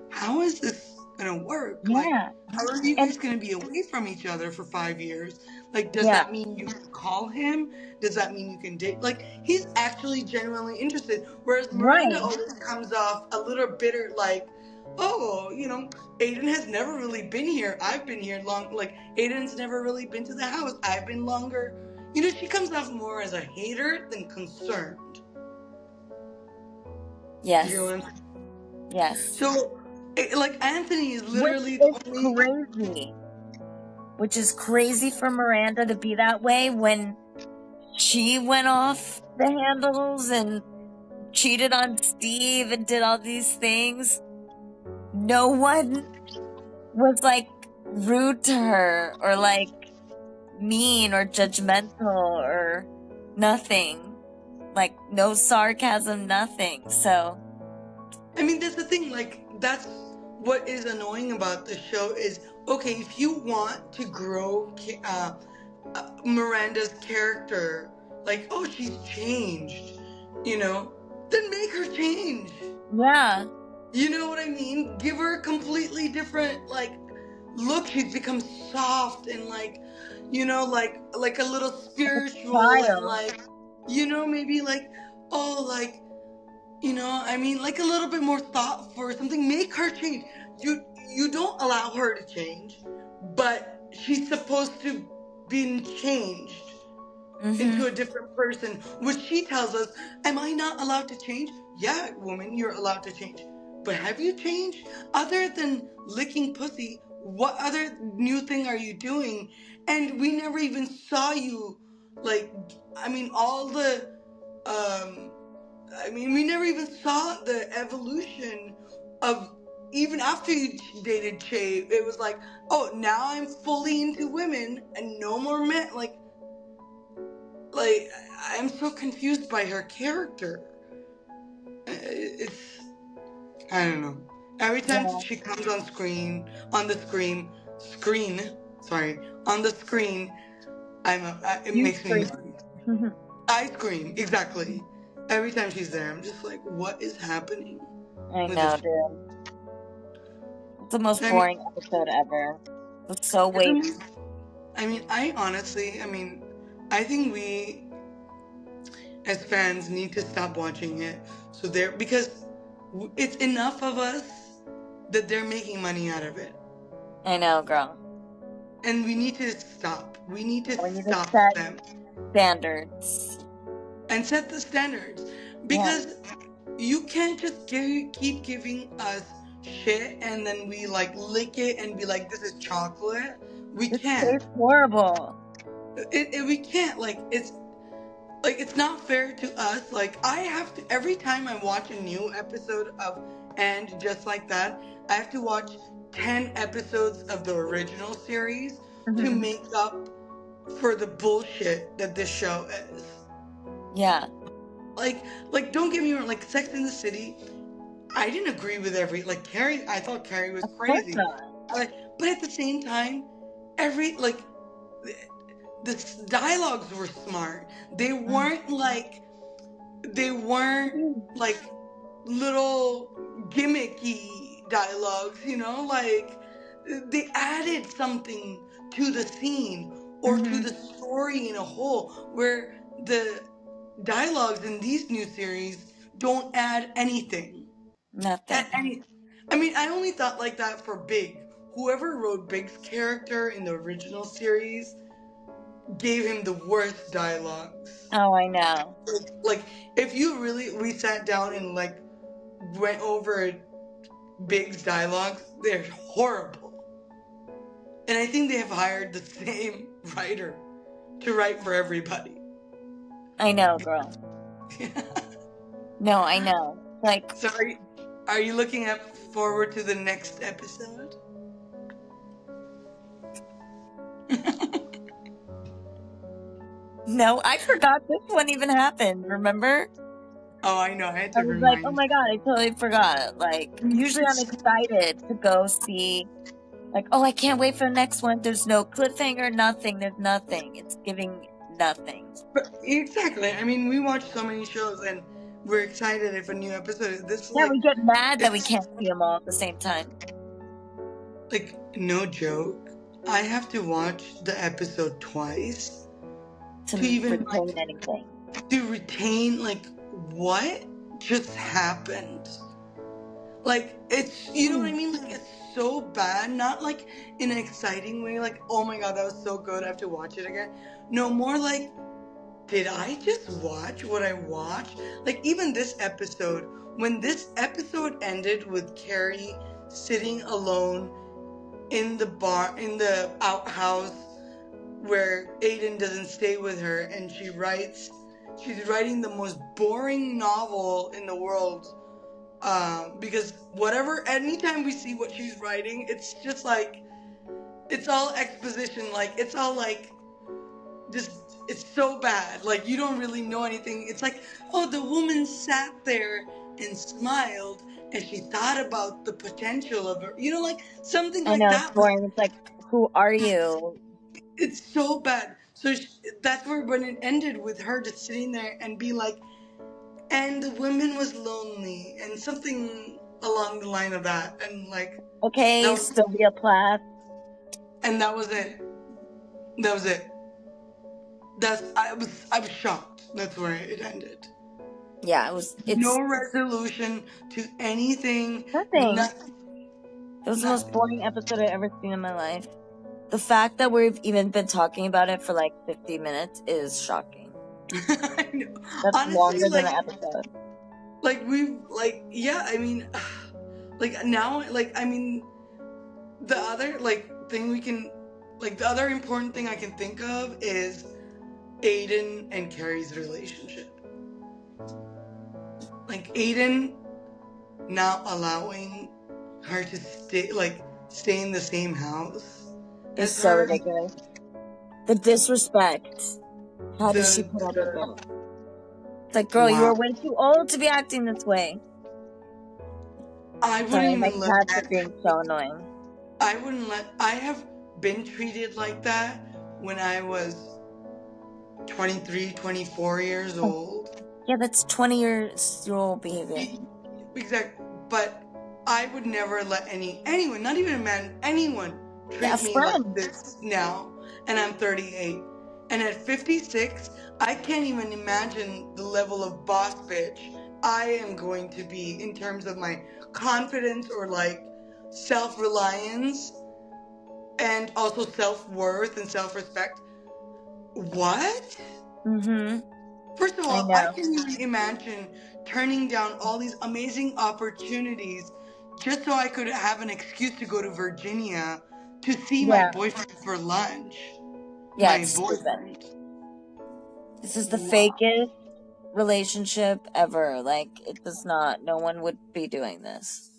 how is this gonna work? Like, Yeah. how are you And guys gonna be away from each other for 5 years? Like, does yeah. that mean you can call him? Does that mean you can date? Like, he's actually genuinely interested. Whereas Miranda Right. always comes off a little bitter, like, oh, Aiden has never really been here. I've been here long. Like, Aiden's never really been to the house. I've been longer. She comes off more as a hater than concerned. Yes. You know what I'm saying? Yes. So, like, Anthony is Which literally the is only. crazy. Which is crazy for Miranda to be that way when she went off the handles and cheated on Steve and did all these things. No one was like rude to her or like mean or judgmental or nothing. Like no sarcasm, nothing. So I mean, that's the thing. Like, that's what is annoying about the show is, okay, if you want to grow Miranda's character, like, oh, she's changed, then make her change. yeah. You know what I mean? Give her a completely different, like, look. She's become soft and like, like a little Like a spiritual and child. like, maybe like, oh, like, I mean, like a little bit more thoughtful or something. Make her change. You don't allow her to change, but she's supposed to be changed into a different person, which she tells us, am I not allowed to change? Yeah, woman, you're allowed to change. But have you changed? Other than licking pussy, what other new thing are you doing? And we never even saw you, like, I mean, we never even saw the evolution of, even after you dated Che. It was like, oh, now I'm fully into women and no more men. like, I'm so confused by her character. It's, I don't know. Every time Yeah. she comes on screen, on the screen, sorry, on the screen, it You makes me scream. naughty. I scream, exactly. Every time she's there, I'm just like, what is happening I with know, this? dude. It's the most I mean, boring episode ever. It's so it's wasteful. amazing. I mean, I honestly, I think we as fans need to stop watching it. So there, because it's enough of us that they're making money out of it. I know, girl. And we need to stop. We need to We need to stop set them standards. and set the standards. Yeah. Because you can't just keep giving us shit and then we like lick it and be like, this is chocolate. We This can't. tastes horrible. We can't. It's not fair to us. Like, I have to, every time I watch a new episode of And Just Like That, I have to watch 10 episodes of the original series to Mhm. make up for the bullshit that this show is. Yeah. Like, don't get me wrong, like, Sex in the City, I didn't agree with Carrie, I thought Carrie was Of course crazy. not. But at the same time, like, the dialogues were smart. They weren't like, they weren't like little gimmicky dialogues, like they added something to the scene or to the story in a whole, where the dialogues in these new series don't add anything. Nothing. I only thought like that for Big. Whoever wrote Big's character in the original series gave him the worst dialogues. Oh, I know. Like, if we sat down and like went over Big's dialogues, they're horrible. And I think they have hired the same writer to write for everybody. I know, girl. No, I know. Like, So are you looking forward to the next episode? no, I forgot this one even happened. Remember? Oh, I know. I had I to was like, oh remind my god, I totally forgot. Like, usually I'm excited to go see. Like, oh, I can't wait for the next one. There's no cliffhanger, nothing. There's nothing. It's giving nothing. Exactly. We watch so many shows and we're excited if a new episode is this. Yeah, we get mad that we it's can't see them all at the same time. like, no joke. I have to watch the episode twice To even retain anything. to retain like what just happened. Like, it's, you know what I mean? Like, it's so bad, not like in an exciting way, like, oh my god, that was so good, I have to watch it again. No, more like, did I just watch what I watched? Like, even this episode, when this episode ended with Carrie sitting alone in the outhouse where Aiden doesn't stay with her, and she's writing the most boring novel in the world. Because anytime we see what she's writing, it's just like, it's all exposition, like, it's all like, just, it's so bad. Like, you don't really know anything. It's like, oh, the woman sat there and smiled, and she thought about the potential of her, like, something I like know, it's that. boring. It's like, who are you? It's so bad. So that's where, when it ended with her just sitting there and be like, and the woman was lonely, and something along the line of that, and like, Okay, Sylvia Plath. and that was it. That was it. I was shocked. That's where it ended. Yeah, it's No resolution to anything. nothing. Nothing. It was the most boring episode I've ever seen in my life. The fact that we've even been talking about it for like 50 minutes is shocking. I know. That's Honestly, longer than the episode. Now, the other thing the other important thing I can think of is Aiden and Carrie's relationship. Like, Aiden not allowing her to stay in the same house It's as so her. ridiculous. The disrespect. How does she put up with it? It's like, girl, you are way too old to be acting this way. I wouldn't Sorry, my even let cats that. are being so annoying. I wouldn't let. I have been treated like that when I was 23, 24 years old. Yeah, that's 20-year-old behavior. Exactly. But I would never let anyone, not even a man, anyone treat me like this now. And I'm 38. And at 56, I can't even imagine the level of boss bitch I am going to be in terms of my confidence or like self-reliance and also self-worth and self-respect. What? Mm-hmm. First of all, I can even imagine turning down all these amazing opportunities just so I could have an excuse to go to Virginia to see my boyfriend for lunch. Yeah, My it's boyfriend. stupid. This is the fakest relationship ever. Like, it does not. No one would be doing this.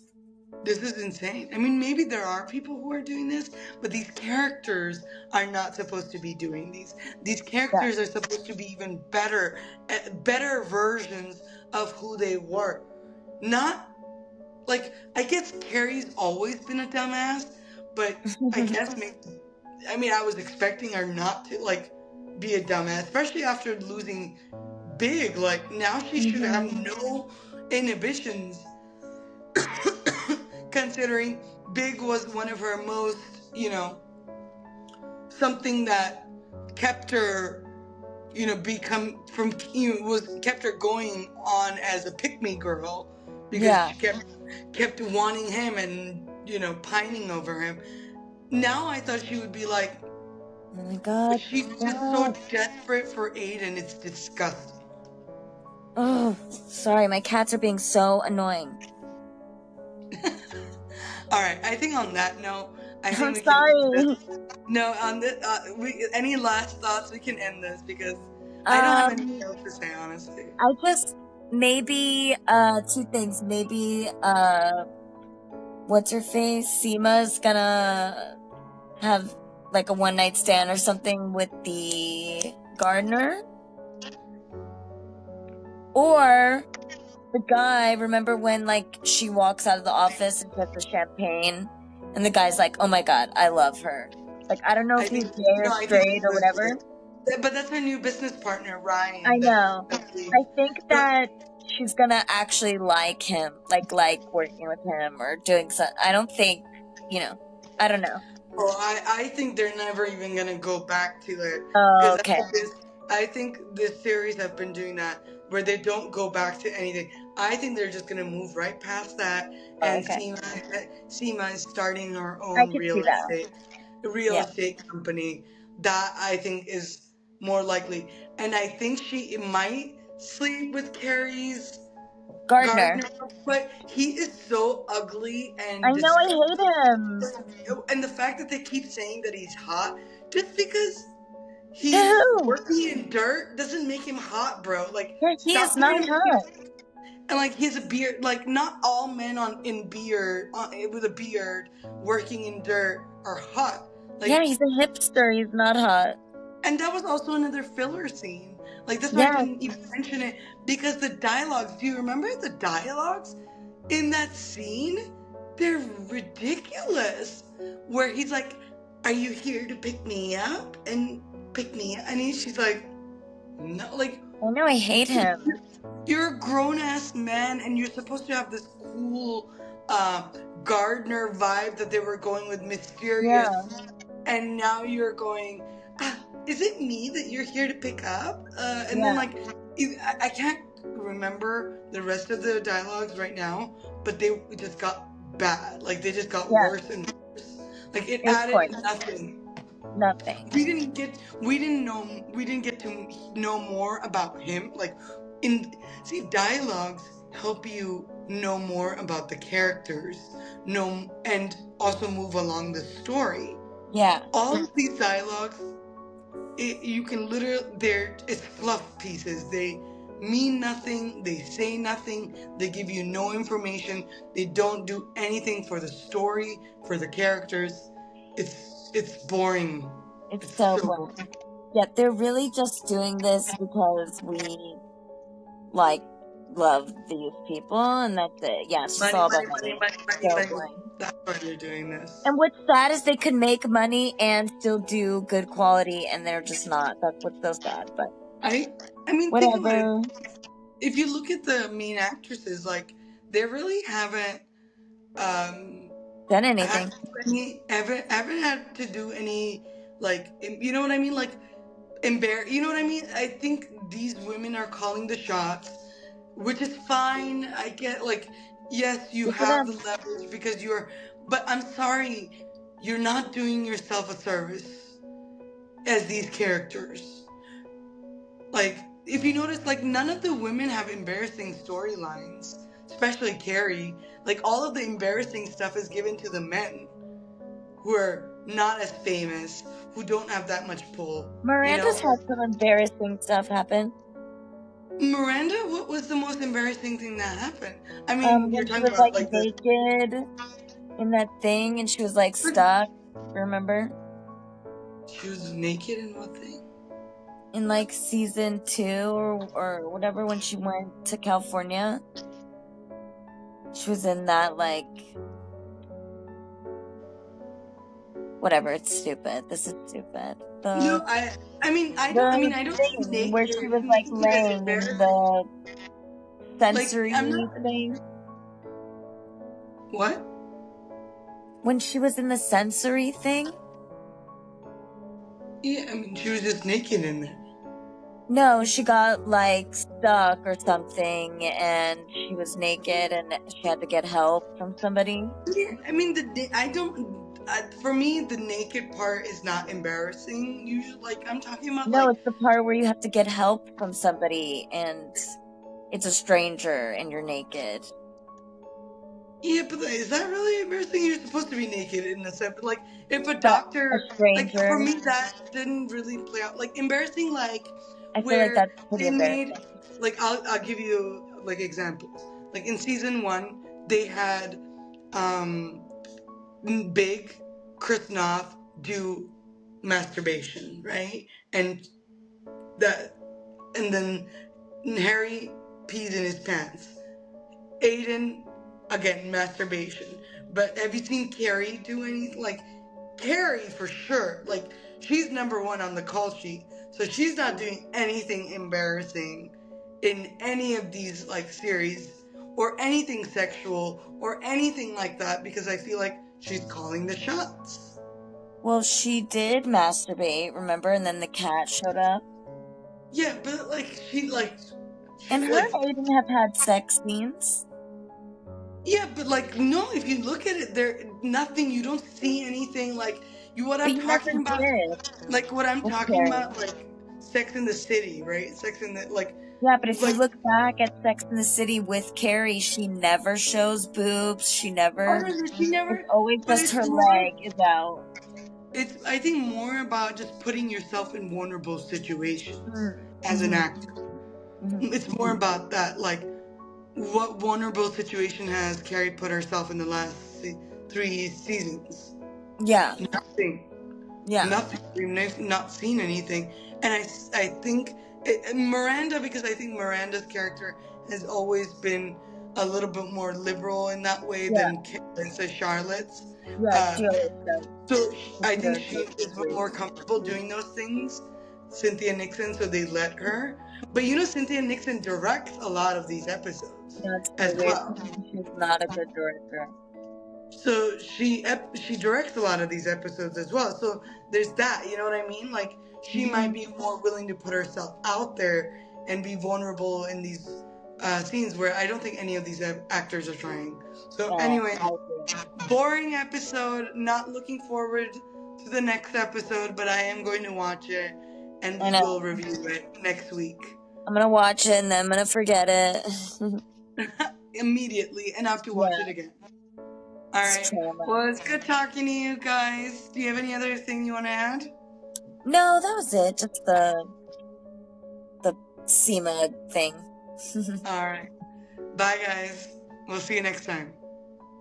This is insane. I mean, maybe there are people who are doing this, but these characters are not supposed to be doing these. These characters are supposed to be even better, better versions of who they were. Not like, I guess Carrie's always been a dumbass, but I guess I was expecting her not to like be a dumbass, especially after losing Big. Like, now she should have no inhibitions considering Big was one of her most, something that kept her, become from, was kept her going on as a pick-me girl because she kept wanting him and, pining over him. Now I thought she would be like, oh my god, she's just so desperate for Aiden, it's disgusting. Oh, sorry, my cats are being so annoying. All right, I think on that note, I think I'm we sorry. No, on this, any last thoughts? We can end this because I don't have anything else to say, honestly. I just maybe two things. Maybe what's her face? Seema's gonna have like a one night stand or something with the gardener. Or the guy, remember when like she walks out of the office and gets the champagne and the guy's like, oh my god, I love her. Like, I don't know if he's gay or straight or whatever. But that's her new business partner, Ryan. I know. I think that she's gonna actually like him, like working with him or doing something. I don't think, I don't know. Well, I think they're never even gonna go back to it Oh, because okay. I think this series have been doing that where they don't go back to anything. I think they're just gonna move right past that, and Seema is starting her own real estate company. That I think is more likely, and I think she might sleep with Carrie's gardener, but he is so ugly and I know, I hate him. And the fact that they keep saying that he's hot just because he's working in dirt doesn't make him hot, bro. Like, he is stop not trying to hot. And like, he has a beard. Like, not all men in beard with a beard working in dirt are hot. Like, yeah, he's a hipster. He's not hot. And that was also another filler scene. Like, that's why I didn't even mention it, because the dialogues. Do you remember the dialogues in that scene? They're ridiculous. Where he's like, "Are you here to pick me up and pick me up?" And she's like, "No." Like, I know, I hate him. You're a grown ass man, and you're supposed to have this cool gardener vibe that they were going with, mysterious. And now you're going, is it me that you're here to pick up? And then like, I can't remember the rest of the dialogues right now, but they just got bad. Like, they just got worse and worse. Like, it added nothing. We didn't get to know more about him. Like, dialogues help you know more about the characters, and also move along the story. Yeah. All of these dialogues, you can literally, it's fluff pieces. They mean nothing. They say nothing. They give you no information. They don't do anything for the story, for the characters. It's boring. It's so boring. Yeah, they're really just doing this because we like love these people, and that's it. Yeah, it's just Money, all money, about money, money. money, money, So money. boring. That's why they're doing this. And what's sad is they could make money and still do good quality, and they're just not. That's what's so sad. But I I mean, think about it. whatever. If you look at the main actresses, like they really haven't um Done had anything. to do any ever had to do any, like, you know what I mean, like you know what I mean. I think these women are calling the shots, which is fine. I get, like, yes, you Good for have the them. leverage because you're, but I'm sorry, you're not doing yourself a service as these characters. Like, if you notice, like, none of the women have embarrassing storylines, especially Carrie. Like, all of the embarrassing stuff is given to the men who are not as famous, who don't have that much pull, you Miranda's know? had some embarrassing stuff happen. Miranda, what was the most embarrassing thing that happened? I mean, you're When she talking was like about, like, the. naked in that thing, and she was like stuck. Remember? She was naked in what thing? In like season 2 or whatever, when she went to California, she was in that, like, whatever. It's stupid. This is stupid. No, The I mean, the I don't see thing where she was like naked as laying in embarrassing. the Like, sensory I'm not. thing. What? When she was in the sensory thing? Yeah, I mean, she was just naked in there. No, she got like stuck or something, and she was naked, and she had to get help from somebody. Yeah, I mean, I don't. For me, the naked part is not embarrassing. Usually, like, I'm talking about, No, like. it's the part where you have to get help from somebody, and it's a stranger, and you're naked. Yeah, but is that really embarrassing? You're supposed to be naked in a sense. But, like, if a But a doctor, like, for stranger, me, that didn't really play out. Like, embarrassing, like, I feel like where that's pretty they made, embarrassing. like, I'll give you, like, examples. Like, in season 1, they had, um, Big Chris Noth do masturbation, right? That, and then Harry pees in his pants. Aiden, again, masturbation. But have you seen Carrie do anything? Like, Carrie, for sure. Like, she's number one on the call sheet. So she's not doing anything embarrassing in any of these, like, series or anything sexual or anything like that, because I feel like she's calling the shots. Well, she did masturbate, remember? And then the cat showed up. Yeah, but, like, And her like, and Aiden have had sex scenes. yeah, but, like, no, if you look at it, there nothing. You don't see anything, like, what But I'm you never talking about. did Like, what I'm with talking Carrie. about, like Sex in the City, right? Sex in the, Yeah, but if you like. look back at Sex in the City with Carrie, she never shows boobs. She Oh never. no, no, she It's never. always But just it's her more. leg is out. It's, I think, more about just putting yourself in vulnerable situations as an Mm-hmm. actor. Mm-hmm. It's more about that, like, what vulnerable situation has Carrie put herself in the last 3 seasons? Yeah, Nothing. yeah, Nothing. We've not seen anything. And I think Miranda, because I think Miranda's character has always been a little bit more liberal in that way yeah, than Princess Charlotte's. yeah. Uh, She always does. so I She think always she does is agree. more comfortable doing those things, Cynthia Nixon, so they let her. But you know, Cynthia Nixon directs a lot of these episodes That's as so weird. well. She's not a good director. So she directs a lot of these episodes as well. So there's that, you know what I mean? Like, she might Mm-hmm. be more willing to put herself out there and be vulnerable in these scenes where I don't think any of these actors are trying. So Yeah, anyway, I agree. boring episode. Not looking forward to the next episode, but I am going to watch it, and I we will know. review it next week. I'm gonna watch it and then I'm gonna forget it. Immediately, and I have to watch it Yeah, again. All it's right. trauma. Well, it's good talking to you guys. Do you have any other thing you want to add? No, that was it. Just the SEMA thing. All right. Bye, guys. We'll see you next time.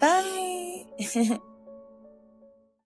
Bye.